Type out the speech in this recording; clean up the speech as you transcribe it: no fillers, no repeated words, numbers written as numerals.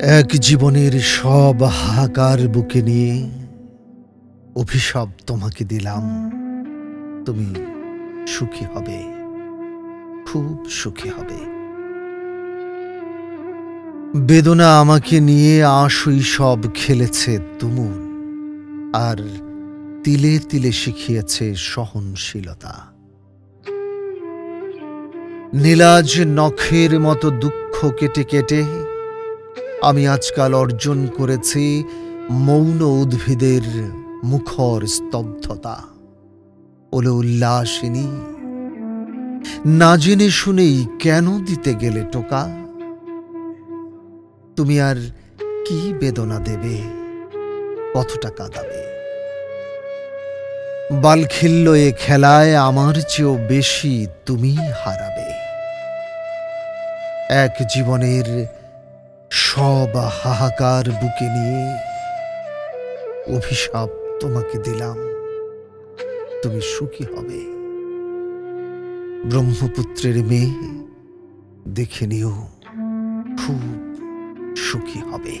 এক জীবনের সব হাহাকার বুকে নিয়ে অভিশাপ তোমাকে দিলাম। তুমি সুখী হবে, খুব সুখী হবে। বেদনা আমাকে নিয়ে আশৈশব খেলেছে তুমুল, আর তিলে তিলে শিখিয়েছে সহনশীলতা। নীলাজ নখের মতো দুঃখ কেটে কেটে আমি আজকাল অর্জন করেছি মৌন উদ্ভিদের মুখর স্তব্ধতা। ওলে উল্লাসিনী, না জেনে শুনেই কেন দিতে গেলে টোকা? তুমি আর কি বেদনা দেবে, কতটা কাঁদাবে? বালখিল্য এ খেলায় আমার চেয়েও বেশি তুমি হারাবে। এক জীবনের সব হাহাকার বুকে নিয়ে অভিশাপ তোমাকে দিলাম, তুমি সুখী হবে। ব্রহ্মপুত্রের মেয়ে, দেখে নিও, খুব সুখী হবে।